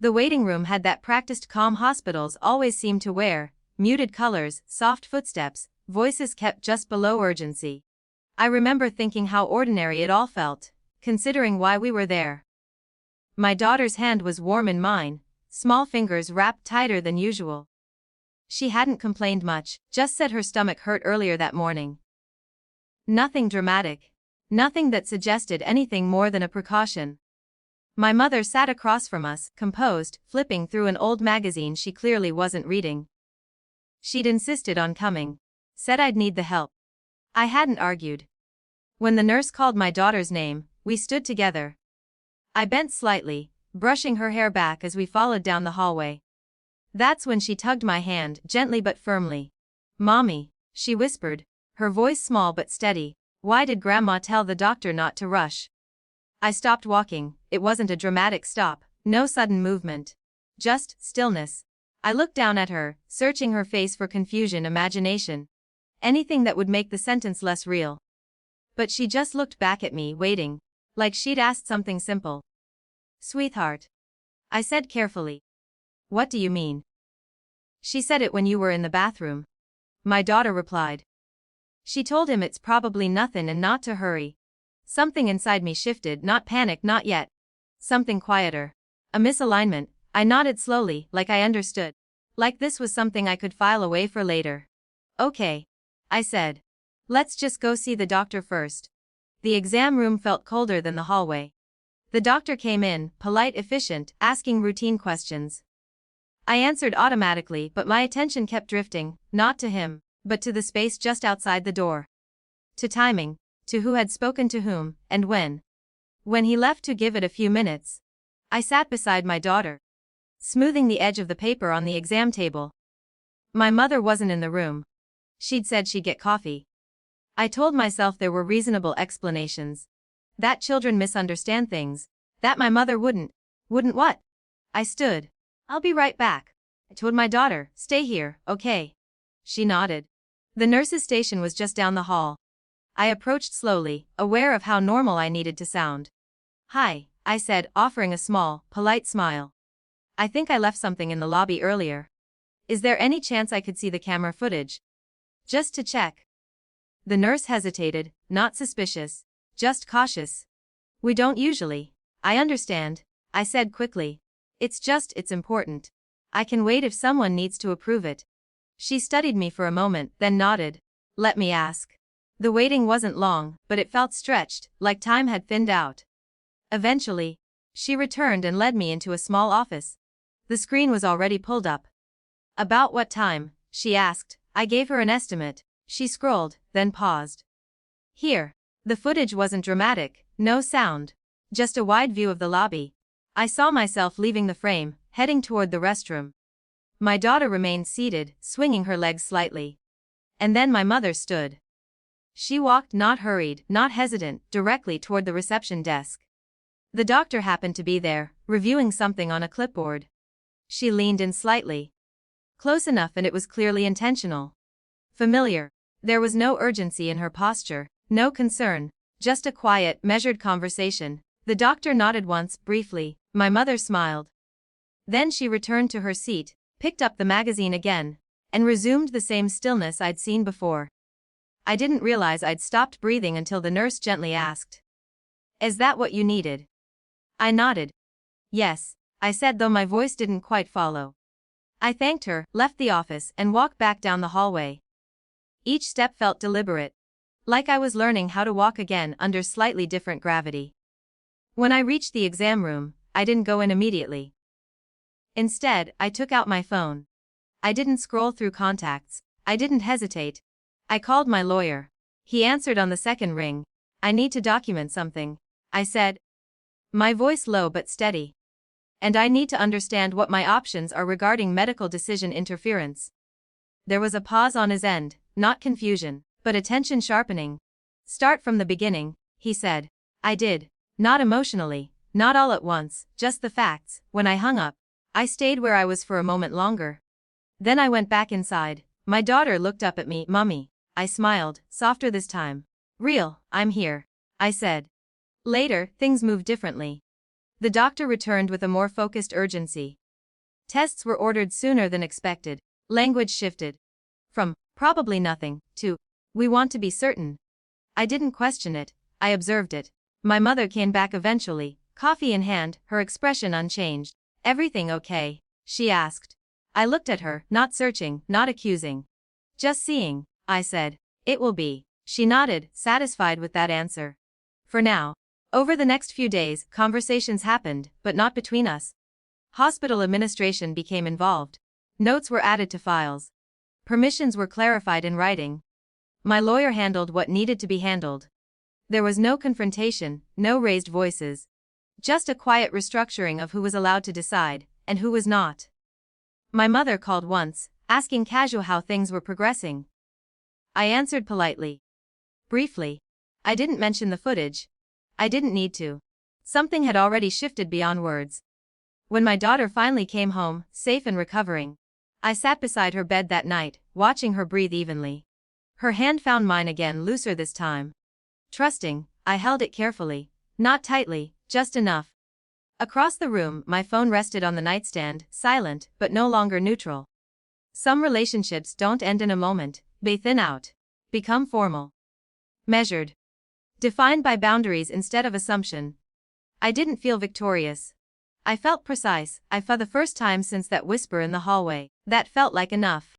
The waiting room had that practiced calm hospitals always seem to wear, muted colors, soft footsteps, voices kept just below urgency. I remember thinking how ordinary it all felt, considering why we were there. My daughter's hand was warm in mine, small fingers wrapped tighter than usual. She hadn't complained much, just said her stomach hurt earlier that morning. Nothing dramatic. Nothing that suggested anything more than a precaution. My mother sat across from us, composed, flipping through an old magazine she clearly wasn't reading. She'd insisted on coming. Said I'd need the help. I hadn't argued. When the nurse called my daughter's name, we stood together. I bent slightly, brushing her hair back as we followed down the hallway. That's when she tugged my hand, gently but firmly. "Mommy," she whispered, her voice small but steady, "why did Grandma tell the doctor not to rush?" I stopped walking. It wasn't a dramatic stop, no sudden movement. Just stillness. I looked down at her, searching her face for confusion, imagination. Anything that would make the sentence less real. But she just looked back at me, waiting. Like she'd asked something simple. "Sweetheart," I said carefully. "What do you mean?" "She said it when you were in the bathroom," my daughter replied. She told him it's probably nothing and not to hurry. Something inside me shifted, not panic, not yet. Something quieter. A misalignment. I nodded slowly, like I understood. Like this was something I could file away for later. "Okay," I said. "Let's just go see the doctor first." The exam room felt colder than the hallway. The doctor came in, polite, efficient, asking routine questions. I answered automatically, but my attention kept drifting, not to him, but to the space just outside the door. To timing, to who had spoken to whom, and when. When he left to give it a few minutes. I sat beside my daughter, smoothing the edge of the paper on the exam table. My mother wasn't in the room. She'd said she'd get coffee. I told myself there were reasonable explanations. That children misunderstand things. That my mother wouldn't. Wouldn't what? I stood. "I'll be right back." I told my daughter, "Stay here, okay?" She nodded. The nurse's station was just down the hall. I approached slowly, aware of how normal I needed to sound. "Hi," I said, offering a small, polite smile. "I think I left something in the lobby earlier. Is there any chance I could see the camera footage? Just to check." The nurse hesitated, not suspicious, just cautious. "We don't usually." "I understand," I said quickly. It's important. I can wait if someone needs to approve it." She studied me for a moment, then nodded. "Let me ask." The waiting wasn't long, but it felt stretched, like time had thinned out. Eventually, she returned and led me into a small office. The screen was already pulled up. "About what time?" she asked. I gave her an estimate. She scrolled, then paused. "Here." The footage wasn't dramatic, no sound. Just a wide view of the lobby. I saw myself leaving the frame, heading toward the restroom. My daughter remained seated, swinging her legs slightly. And then my mother stood. She walked, not hurried, not hesitant, directly toward the reception desk. The doctor happened to be there, reviewing something on a clipboard. She leaned in slightly. Close enough, and it was clearly intentional. Familiar. There was no urgency in her posture, no concern, just a quiet, measured conversation. The doctor nodded once, briefly. My mother smiled. Then she returned to her seat, picked up the magazine again, and resumed the same stillness I'd seen before. I didn't realize I'd stopped breathing until the nurse gently asked, "Is that what you needed?" I nodded. "Yes," I said, though my voice didn't quite follow. I thanked her, left the office, and walked back down the hallway. Each step felt deliberate. Like I was learning how to walk again under slightly different gravity. When I reached the exam room, I didn't go in immediately. Instead, I took out my phone. I didn't scroll through contacts. I didn't hesitate. I called my lawyer. He answered on the second ring. "I need to document something," I said. My voice low but steady. "And I need to understand what my options are regarding medical decision interference." There was a pause on his end, not confusion, but attention sharpening. "Start from the beginning," he said. I did. Not emotionally, not all at once, just the facts. When I hung up, I stayed where I was for a moment longer. Then I went back inside. My daughter looked up at me. "Mummy." I smiled, softer this time. "Real, I'm here," I said. Later, things moved differently. The doctor returned with a more focused urgency. Tests were ordered sooner than expected. Language shifted from probably nothing to we want to be certain. I didn't question it, I observed it. My mother came back eventually, coffee in hand, her expression unchanged. Everything okay? She asked. I looked at her, not searching, not accusing. Just seeing, I said. It will be. She nodded, satisfied with that answer. For now. Over the next few days, conversations happened, but not between us. Hospital administration became involved. Notes were added to files. Permissions were clarified in writing. My lawyer handled what needed to be handled. There was no confrontation, no raised voices. Just a quiet restructuring of who was allowed to decide, and who was not. My mother called once, asking casual how things were progressing. I answered politely. Briefly. I didn't mention the footage. I didn't need to. Something had already shifted beyond words. When my daughter finally came home, safe and recovering, I sat beside her bed that night, watching her breathe evenly. Her hand found mine again, looser this time. Trusting, I held it carefully, not tightly, just enough. Across the room, my phone rested on the nightstand, silent, but no longer neutral. Some relationships don't end in a moment, they thin out. Become formal. Measured. Defined by boundaries instead of assumption. I didn't feel victorious. I felt precise, for the first time since that whisper in the hallway. That felt like enough.